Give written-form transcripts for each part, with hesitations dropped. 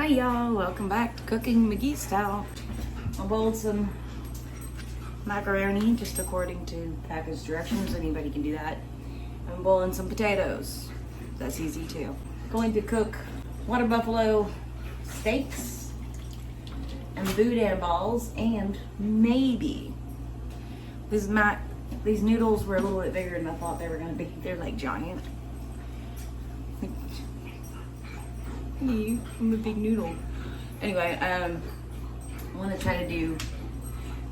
Hi y'all, welcome back to Cooking McGee Style. I boiled some macaroni just according to package directions. Anybody can do that. I'm boiling some potatoes. That's easy too. Going to cook water buffalo steaks and Boudin balls, and maybe these noodles were a little bit bigger than I thought they were gonna be. They're like giant. I'm a big noodle. Anyway, I want to try to do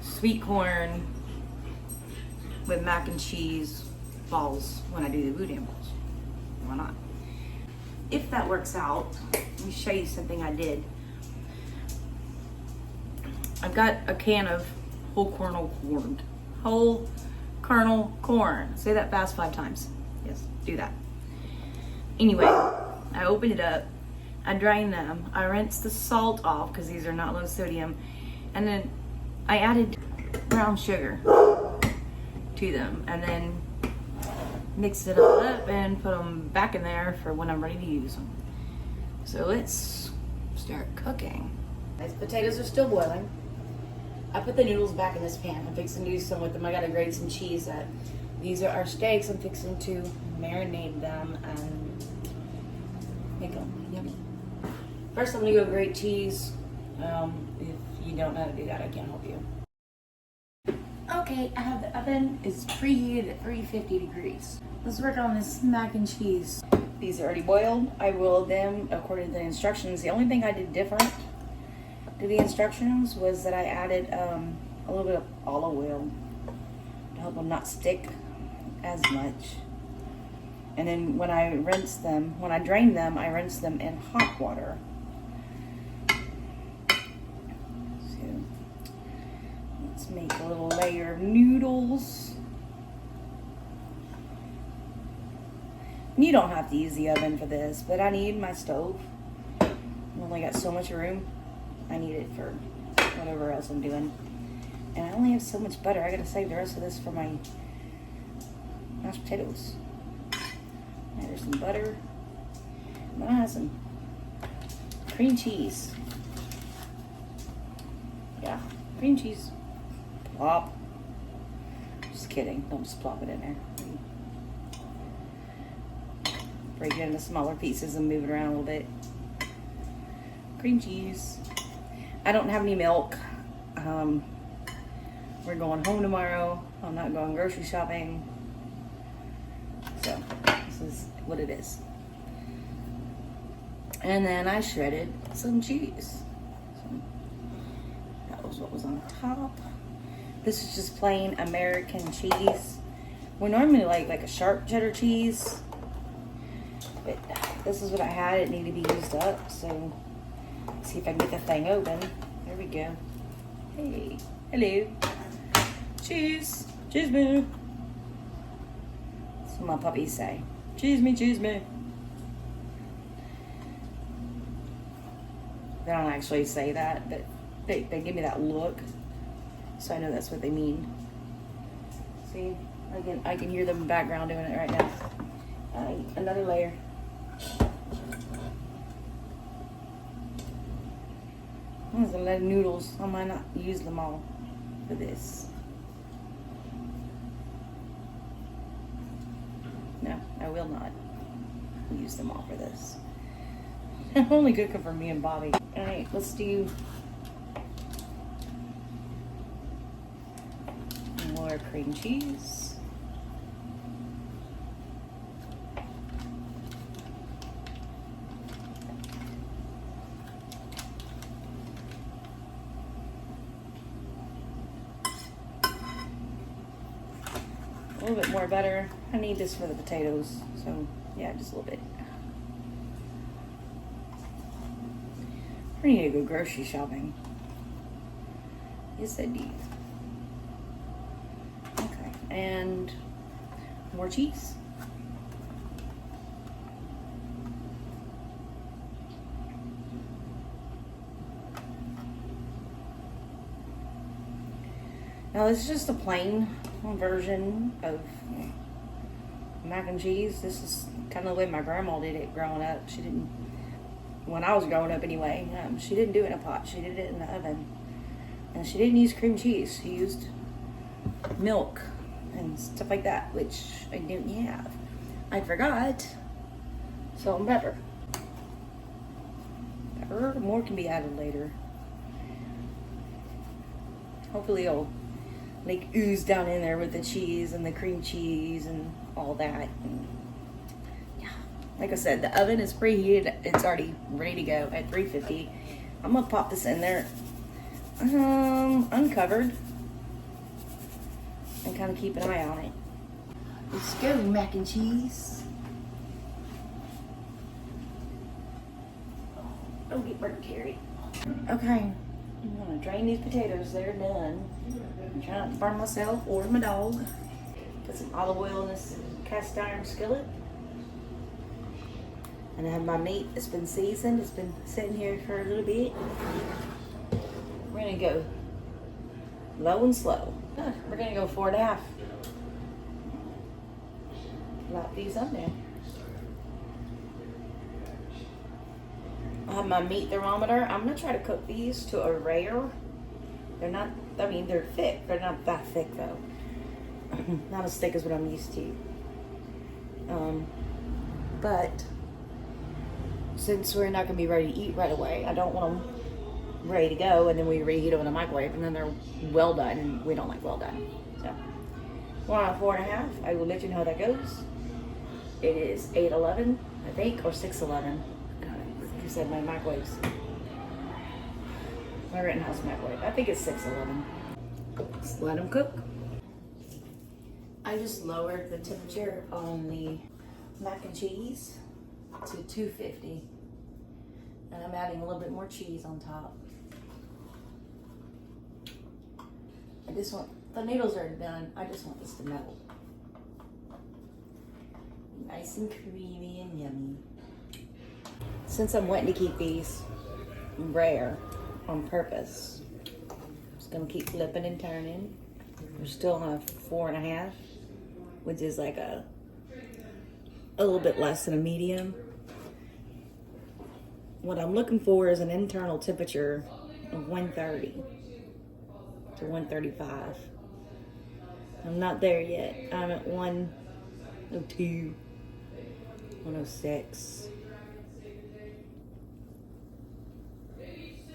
sweet corn with mac and cheese balls when I do the Boudin balls. Why not? If that works out, let me show you something I did. I've got a can of whole kernel corn. Say that fast 5 times. Yes, do that. Anyway, I opened it up. I drained them. I rinsed the salt off because these are not low sodium. And then I added brown sugar to them and then mixed it all up and put them back in there for when I'm ready to use them. So let's start cooking. These potatoes are still boiling. I put the noodles back in this pan. I'm fixing to do some with them. I gotta grate some cheese. These are our steaks. I'm fixing to marinate them and make them yummy. First, I'm gonna go grate cheese. If you don't know how to do that, I can't help you. Okay, I have the oven is preheated at 350 degrees. Let's work on this mac and cheese. These are already boiled. I boiled them according to the instructions. The only thing I did different to the instructions was that I added a little bit of olive oil to help them not stick as much. And then when I drained them, I rinsed them in hot water. Let's make a little layer of noodles. You don't have to use the oven for this, but I need my stove. I've only got so much room. I need it for whatever else I'm doing. And I only have so much butter. I gotta save the rest of this for my mashed potatoes. There's some butter. Then I have some cream cheese. Yeah, cream cheese. Plop. Just kidding. Don't just plop it in there. Break it into smaller pieces and move it around a little bit. Cream cheese. I don't have any milk. We're going home tomorrow. I'm not going grocery shopping. So this is what it is. And then I shredded some cheese. So that was what was on top. This is just plain American cheese. We normally like a sharp cheddar cheese, but this is what I had. It needed to be used up, so let's see if I can get the thing open. There we go. Hey, hello. Cheese, cheese me. That's what my puppies say. Cheese me, cheese me. They don't actually say that, but they give me that look. So I know that's what they mean. See, I can hear them in the background doing it right now. Another layer. There's a lot of noodles. I might not use them all for this. No, I will not use them all for this. I'm only cooking for me and Bobby. All right, let's do more cream cheese. A little bit more butter. I need this for the potatoes, so yeah, just a little bit. I need to go grocery shopping. Yes, I do. Okay, and more cheese. Now this is just a plain version of mac and cheese. This is kind of the way my grandma did it growing up. She didn't when I was growing up anyway. She didn't do it in a pot. She did it in the oven. And she didn't use cream cheese. She used milk and stuff like that, which I didn't have. I forgot. Salt and pepper. More can be added later. Hopefully it'll like ooze down in there with the cheese and the cream cheese and all that. And yeah, like I said, the oven is preheated. It's already ready to go at 350. I'm gonna pop this in there, uncovered, and kind of keep an eye on it. Let's go, mac and cheese. Don't get burnt, Carrie. Okay, I'm gonna drain these potatoes. They're done. I'm trying not to burn myself or my dog. Put some olive oil in this cast iron skillet. And I have my meat. It's been seasoned. It's been sitting here for a little bit. We're gonna go low and slow. We're gonna go 4.5. Lop these on there. I have my meat thermometer. I'm gonna try to cook these to a rare. They're not, I mean, they're thick. They're not that thick though. Not as thick as what I'm used to. But since we're not gonna be ready to eat right away, I don't want them ready to go and then we reheat them in the microwave and then they're well done, and we don't like well done. So we're on 4.5. I will let you know how that goes. It is 8:11, I think, or 6:11. You said my microwaves. My Rittenhouse microwave. I think it's 6:11. Just let them cook. I just lowered the temperature on the mac and cheese to 250. And I'm adding a little bit more cheese on top. I just want, the noodles are done. I just want this to melt. Nice and creamy and yummy. Since I'm wanting to keep these rare on purpose, I'm just gonna keep flipping and turning. We're still on a 4.5, which is like a little bit less than a medium. What I'm looking for is an internal temperature of 130 to 135. I'm not there yet. I'm at 102, 106.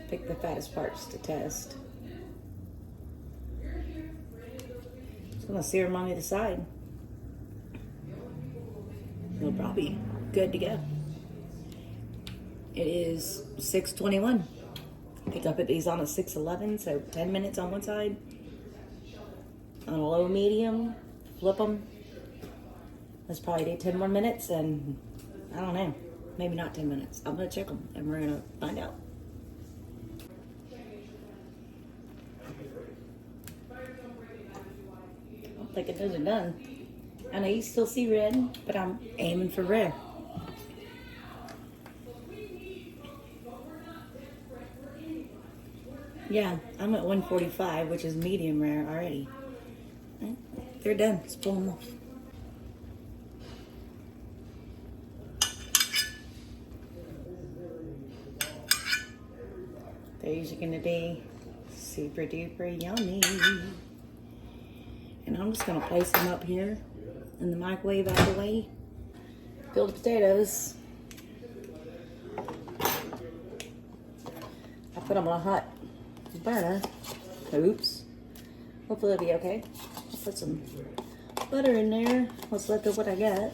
Pick the fattest parts to test. Just gonna sear them on either side. It'll probably be good to go. It is 6:21. I think I put these on at 6:11, so 10 minutes on one side. On a low medium, flip them. Let's probably do 10 more minutes, and I don't know, maybe not 10 minutes. I'm gonna check them and we're gonna find out. I'm thinking those are done. I know you still see red, but I'm aiming for rare. Yeah, I'm at 145, which is medium rare already. They're done. Let's pull them off. These are gonna be super duper yummy. And I'm just gonna place them up here in the microwave out of the way. Peel the potatoes. I put them on a hot burner. Oops. Hopefully it'll be okay. I'll put some butter in there. What's left of what I got.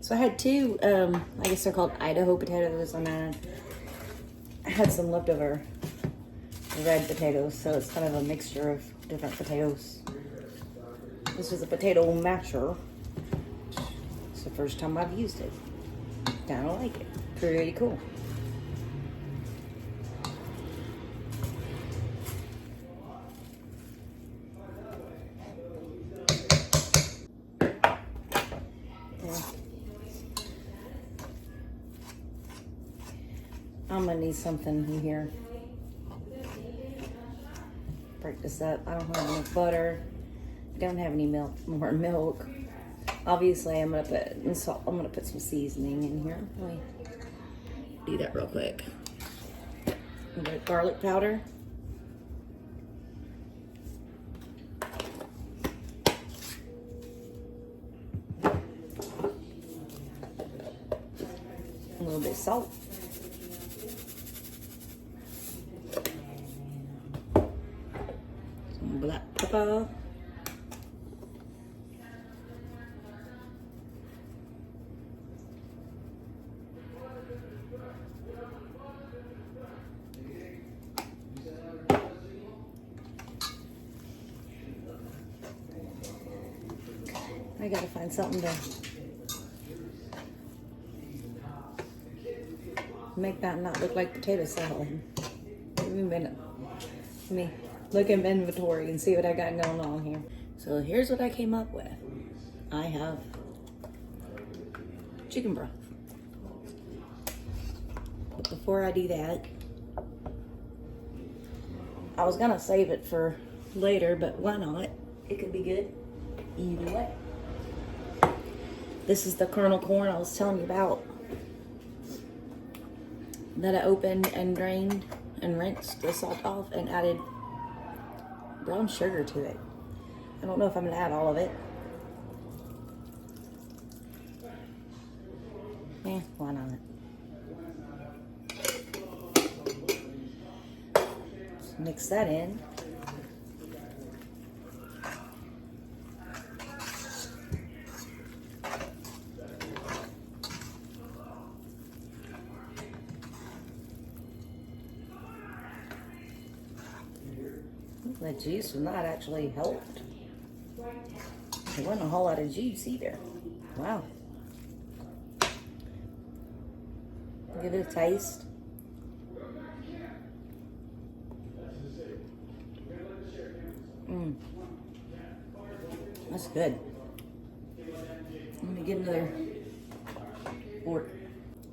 So I had two, I guess they're called Idaho potatoes, and I had some leftover red potatoes, so it's kind of a mixture of different potatoes. This is a potato masher. It's the first time I've used it. Kind of like it. Pretty cool. I'm gonna need something in here. Break this up. I don't have enough butter. I don't have any more milk. Obviously, I'm gonna put some seasoning in here. Let me do that real quick. A bit of garlic powder. A little bit of salt. Some black pepper. I gotta find something to make that not look like potato salad. Give me a minute. Let me look in my inventory and see what I got going on here. So here's what I came up with. I have chicken broth. But before I do that, I was gonna save it for later, but why not? It could be good either way. This is the kernel corn I was telling you about that I opened and drained and rinsed the salt off and added brown sugar to it. I don't know if I'm gonna add all of it. Why not? Just mix that in. The juice was not actually helped. There wasn't a whole lot of juice either. Wow. Give it a taste. That's good. Let me get another fork.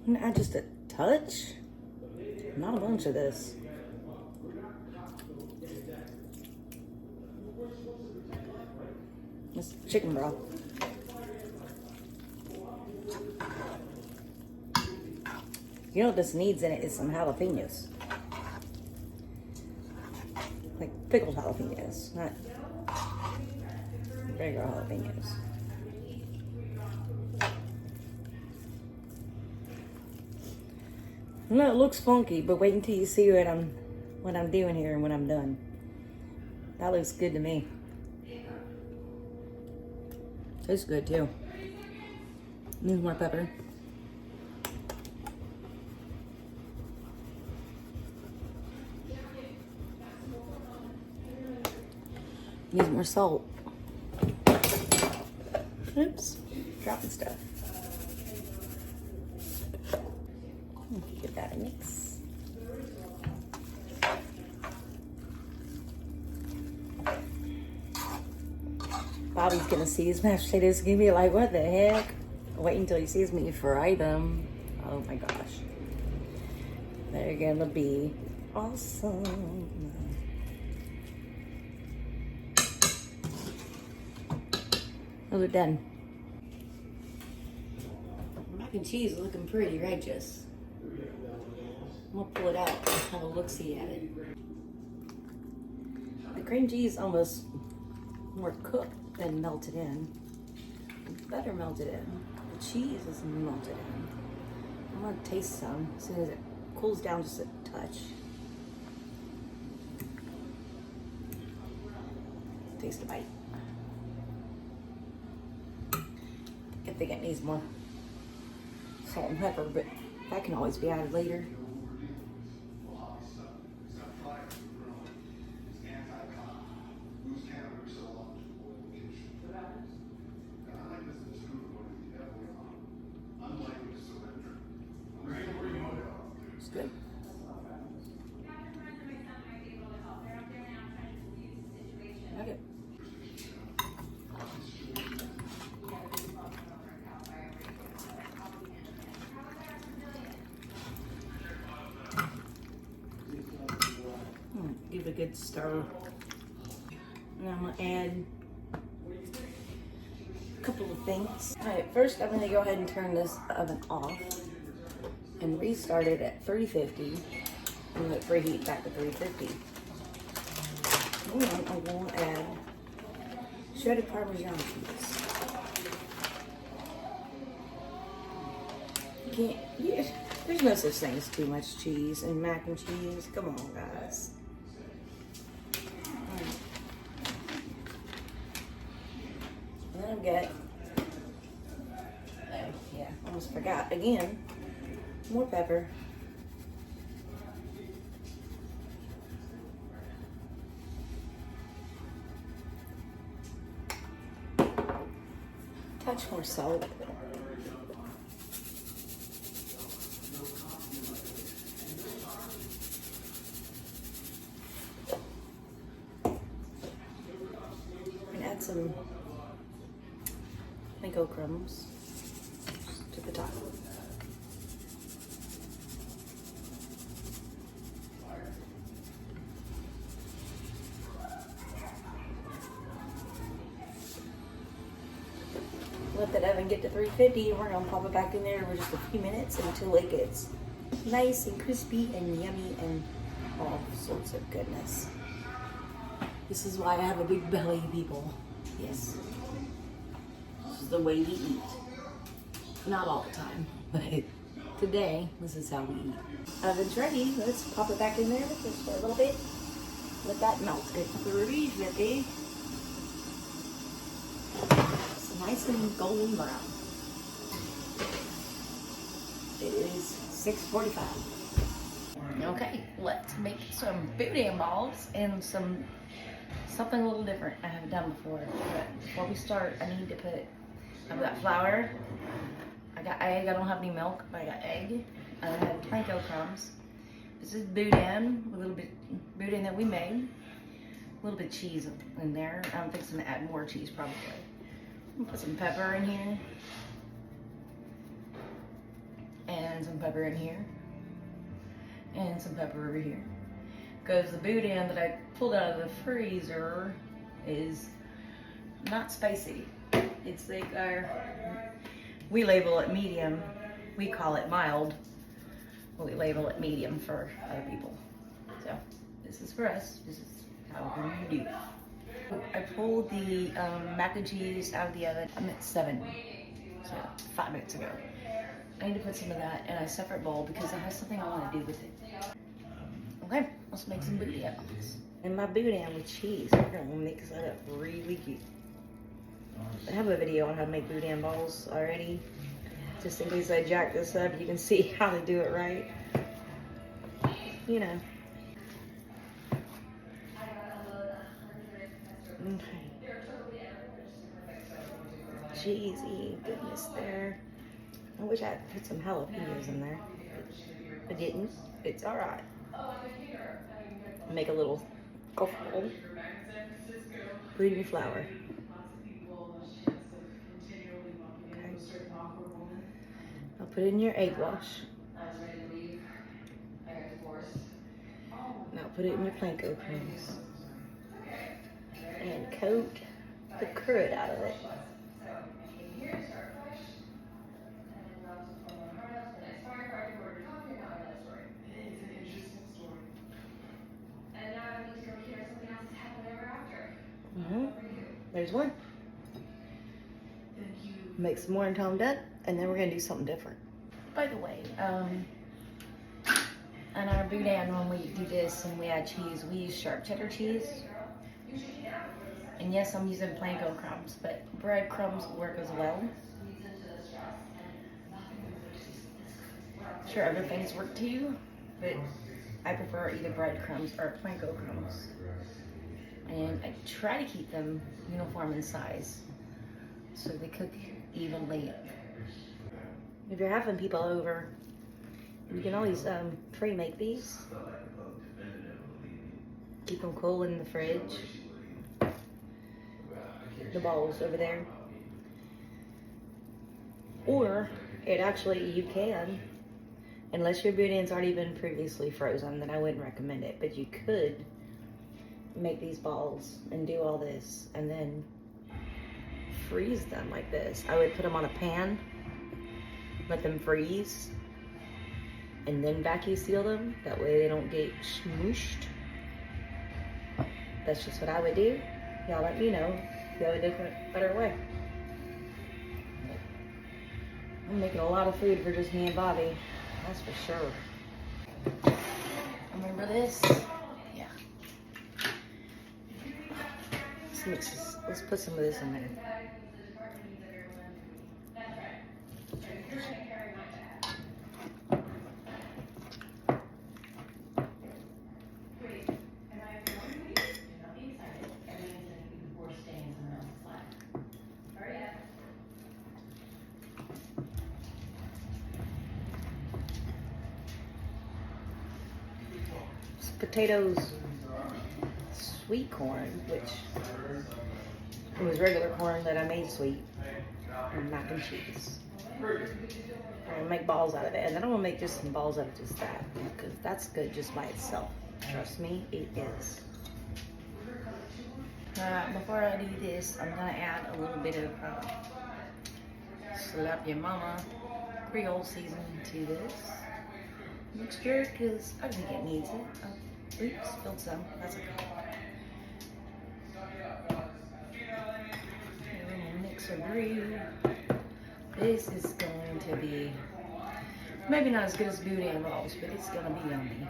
I'm gonna add just a touch. Not a bunch of this. It's chicken broth. You know what this needs in it is some jalapenos. Like pickled jalapenos, not regular jalapenos. I know it looks funky, but wait until you see what I'm doing here and when I'm done. That looks good to me. Tastes good too. Needs more pepper. Needs more salt. Oops, dropping stuff. Give that a mix. Bobby's gonna see his mashed potatoes. He's gonna be like, what the heck? Wait until he sees me fry them. Oh my gosh. They're gonna be awesome. Oh, they're done. Mac and cheese is looking pretty righteous. I'm gonna pull it out and have a look-see at it. The cream cheese almost more cooked than melted in. Better melted in. The cheese is melted in. I'm gonna taste some as soon as it cools down just a touch. Taste a bite. I think it needs more salt and pepper, but that can always be added later. It's good. Okay. Give it a good stir. And I'm gonna add a couple little things. All right, first I'm gonna go ahead and turn this oven off and restart it at 350 and let it preheat back to 350. And I'm gonna add shredded Parmesan cheese. There's no such thing as too much cheese and mac and cheese. Come on, guys. Right. And then I've got, almost forgot again, more pepper. Touch more salt. Some panko crumbs to the top. Let that oven get to 350 and we're gonna pop it back in there for just a few minutes until it gets nice and crispy and yummy and all sorts of goodness. This is why I have a big belly, people. Yes. This is the way we eat. Not all the time, but today, this is how we eat. Oven's ready. Let's pop it back in there just for a little bit. Let that melt at 350. It's nice and golden brown. It is 6:45. Okay, let's make some boudin balls and something a little different I haven't done before. But before we start, I need to I've got flour, I got egg, I don't have any milk, but I got egg, I have panko crumbs. This is boudin, a little bit boudin that we made. A little bit of cheese in there. I'm fixing to add more cheese probably. I'm gonna put some pepper in here. And some pepper in here. And some pepper over here. Because the boudin that I pulled out of the freezer is not spicy. It's like we label it medium. We call it mild. We label it medium for other people. So this is for us. This is how we're going to do it. I pulled the mac and cheese out of the oven. I'm at 7, so 5 minutes ago. I need to put some of that in a separate bowl because it has something I want to do with it. Okay, let's make some boudin balls. And my boudin with cheese, we're gonna mix that up really good. I have a video on how to make boudin balls already. Just in case I jack this up, you can see how to do it right. You know. Okay. Cheesy goodness there. I wish I had put some jalapenos in there. I didn't. It's alright. Make a little golf ball. Put in your flour. Okay. I'll put in your egg wash. Now put it in your panko crumbs. And coat the crud out of it. There's one. Make some more until I'm done, and then we're gonna do something different. By the way, on our boudin, when we do this and we add cheese, we use sharp cheddar cheese. And yes, I'm using panko crumbs, but breadcrumbs work as well. Sure, other things work too, but I prefer either breadcrumbs or panko crumbs. And I try to keep them uniform in size so they cook evenly. If you're having people over, you can always pre-make these. Keep them cool in the fridge. The balls over there. Or you can, unless your boudin's already been previously frozen, then I wouldn't recommend it, but you could make these balls and do all this and then freeze them like this. I would put them on a pan, let them freeze, and then vacuum seal them. That way they don't get smooshed. That's just what I would do. Y'all let me know if you have a different, better way. I'm making a lot of food for just me and Bobby. That's for sure. Remember this? Yeah. Let's mix this. Let's put some of this in there. Potatoes, sweet corn, which it was regular corn that I made sweet, and mac and cheese. I'm gonna make balls out of it, and then I'm gonna make just some balls out of just that, because that's good just by itself. Trust me, it is. Before I do this, I'm gonna add a little bit of Slap Your Mama Creole seasoning to this mixture, because I think it needs it. Oops, spilled some. That's okay. Mix or brew. This is going to be maybe not as good as Boudin balls, but it's gonna be yummy.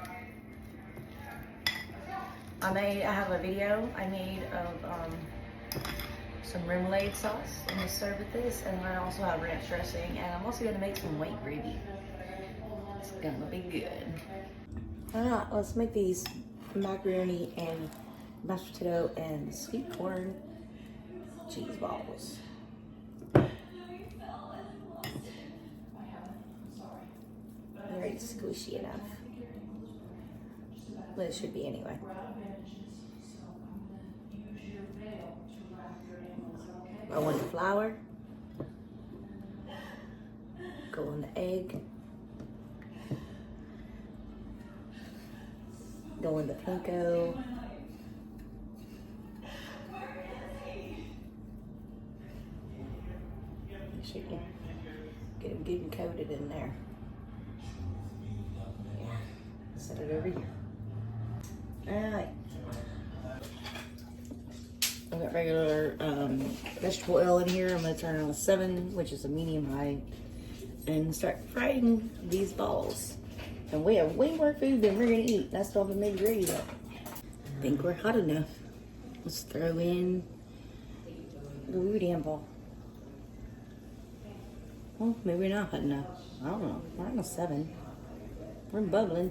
I have a video I made of some remoulade sauce. I'm gonna serve with this, and I also have ranch dressing, and I'm also gonna make some white gravy. It's gonna be good. Alright, let's make these macaroni and mashed potato and sweet corn cheese balls. Very squishy enough. But it should be anyway. I want the flour. Go on the egg. Go in the panko. Make sure you get them good and coated in there. Set it over here. Alright. I've got regular vegetable oil in here. I'm going to turn it on a 7, which is a medium high, and start frying these balls. And we have way more food than we're gonna eat. That's not even maybe ready yet. I think we're hot enough. Let's throw in the Boudin ball. Well, maybe we're not hot enough. I don't know. We're on a 7. We're bubbling.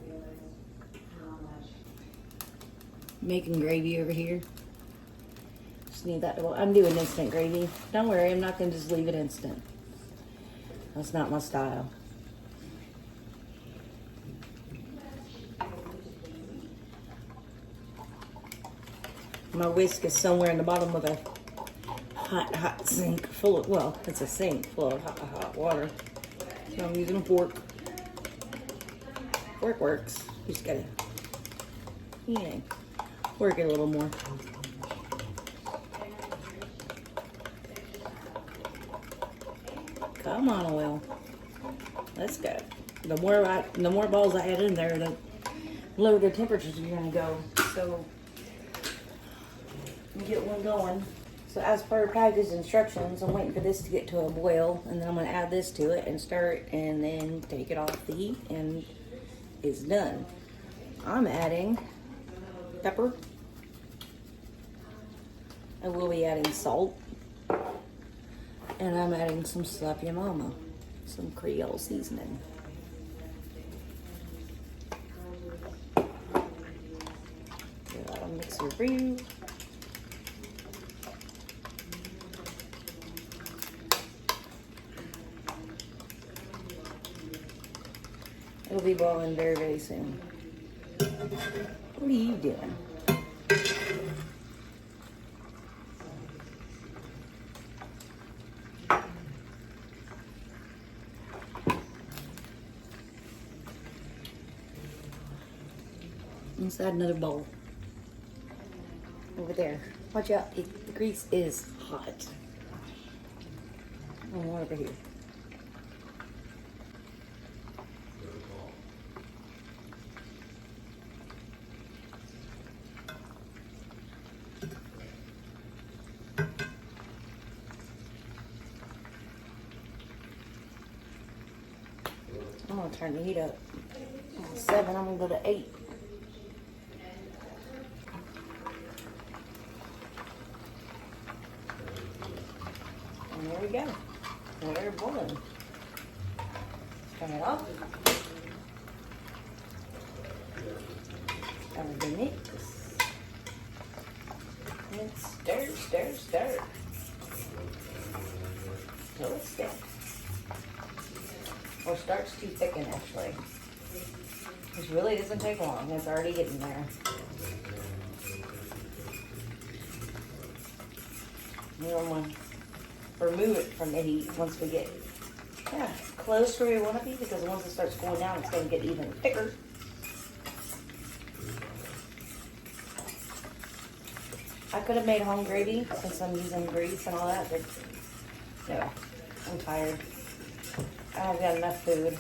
Making gravy over here. Just need that to boil. I'm doing instant gravy. Don't worry, I'm not gonna just leave it instant. That's not my style. My whisk is somewhere in the bottom of a hot sink full of, well, it's a sink full of hot water. So I'm using a fork. Fork works. You just gotta, work it a little more. Come on, oil. Let's go. The more balls I add in there, the lower the temperatures are gonna go. So get one going. So as per package instructions, I'm waiting for this to get to a boil, and then I'm going to add this to it and stir it, and then take it off the heat, and it's done. I'm adding pepper. I will be adding salt, and I'm adding some Slap Your Mama, some Creole seasoning. Give that a mix of brew. It'll be boiling very, very soon. What are you doing? Let's add another bowl. Over there. Watch out, the grease is hot. And one over here. I'm gonna turn the heat up. 7, I'm gonna go to 8. And there we go. They're boiling. Turn it off. Cover the mix. And stir, stir, stir. Till it's thick. Or starts to thicken, actually. Which really doesn't take long. It's already getting there. You don't want to remove it from the heat once we get close to where we want to be, because once it starts going down, it's going to get even thicker. I could have made home gravy since I'm using grease and all that, but no, I'm tired. I've got enough food.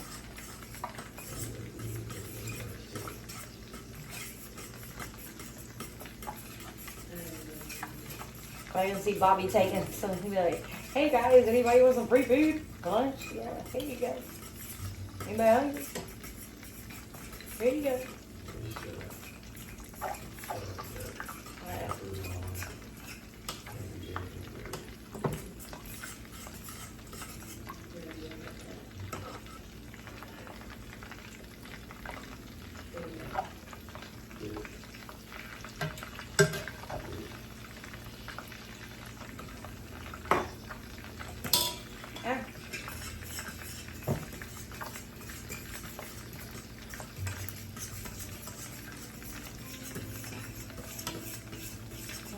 I can see Bobby taking some. He'd be like, "Hey guys, anybody want some free food? Lunch? Yeah, here you go. Anybody hungry? Here you go."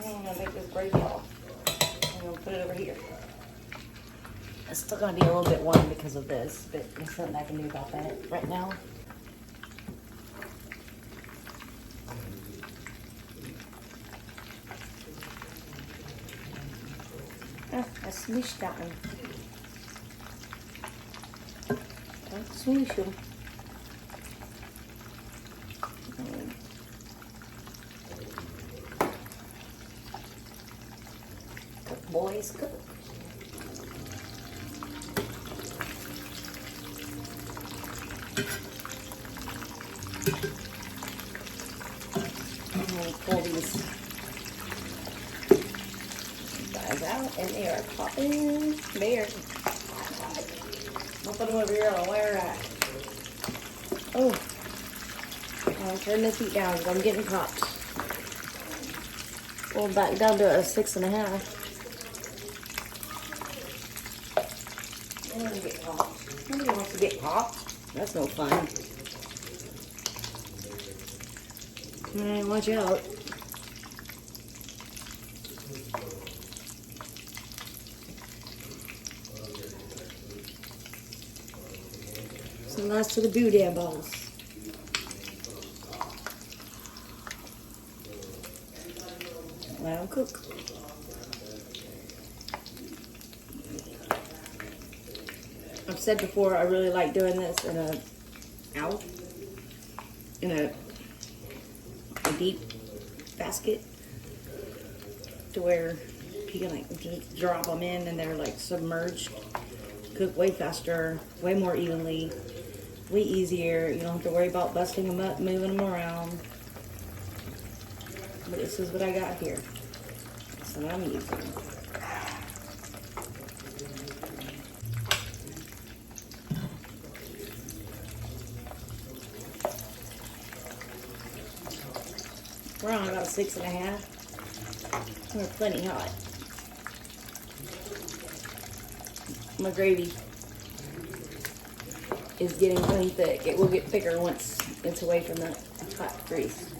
I'm gonna take this gravy off. I'm gonna put it over here. It's still gonna be a little bit warm because of this, but there's nothing I can do about that right now. I smooshed that one. Don't smoosh them. Cook, boys, cook. I'm going to pull these guys out, and they are popping there. I'll put them over here on a wire rack. Oh, I'll turn this heat down because I'm getting popped. Well, back down to a 6.5. Nobody get popped. Nobody wants to get popped. That's no fun. Alright, watch out. So last to the Boudin balls. Let them cook. I've said before, I really like doing this in a deep basket, to where you can like just drop them in and they're like submerged. Cook way faster, way more evenly, way easier. You don't have to worry about busting them up, moving them around. But this is what I got here. That's what I'm using. We're on about 6.5. We're plenty hot. My gravy is getting plenty thick. It will get thicker once it's away from the hot grease.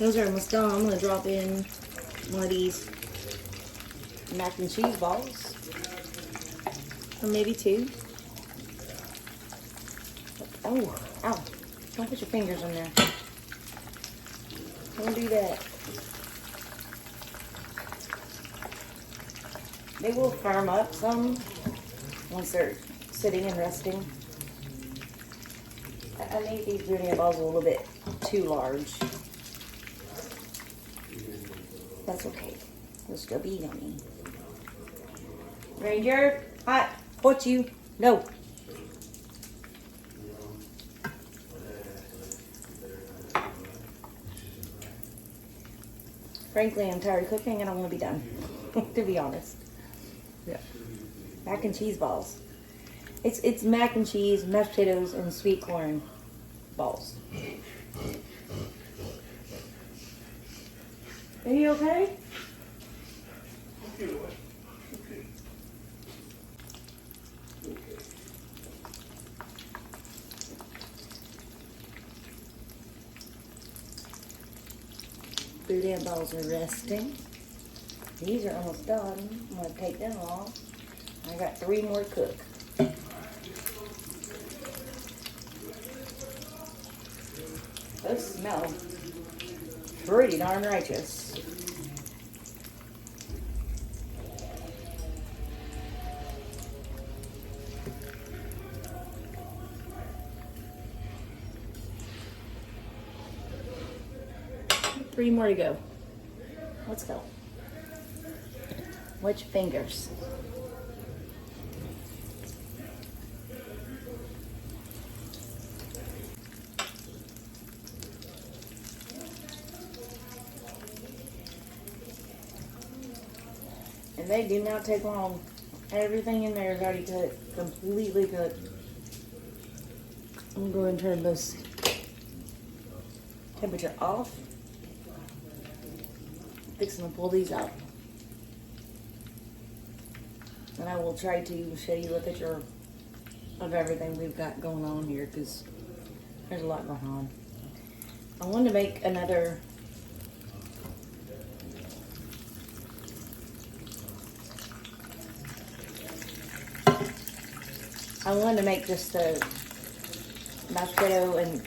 Those are almost done. I'm gonna drop in one of these mac and cheese balls, or maybe two. Oh, ow! Don't put your fingers in there. Don't do that. They will firm up some once they're sitting and resting. I made these Boudin balls a little bit too large. That's okay. They'll still be yummy. Ranger, hot, what you? No. Frankly, I'm tired of cooking and I want to be done, to be honest. Yeah. Mac and cheese balls. It's mac and cheese, mashed potatoes, and sweet corn balls. Are you okay? Okay. Boudin balls are resting. These are almost done. I'm going to take them off. I got 3 more to cook. Those smell pretty darn righteous. Three more to go. Let's go. Watch your fingers. And they do not take long. Everything in there is already cooked, completely cooked. I'm going to go ahead and turn this temperature off. Fixing to pull these out. And I will try to show you a picture of everything we've got going on here because there's a lot going on. I wanted to make another just a mashed potato and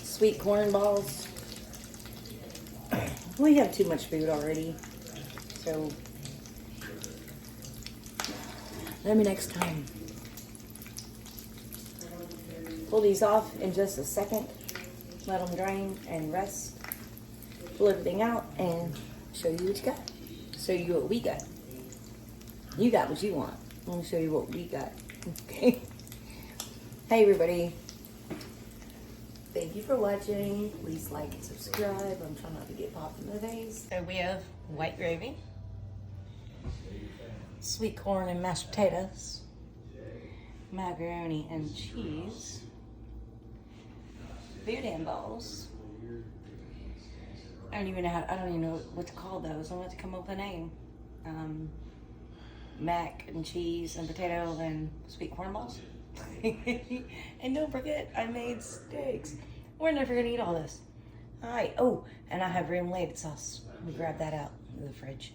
sweet corn balls. We have too much food already, so let me next time. Pull these off in just a second, let them drain and rest, pull everything out and show you what you got. Show you what we got. You got what you want. I'm gonna show you what we got. Okay. Hey everybody. Thank you for watching. Please like and subscribe. I'm trying not to get popped in the face. So we have white gravy, sweet corn and mashed potatoes, macaroni and cheese, Boudin balls. I don't even know what to call those. I want to come up with a name. Mac and cheese and potato and sweet corn balls. And don't forget, I made steaks. We're never gonna eat all this. All right. Oh, and I have remoulated sauce. Let me grab that out of the fridge.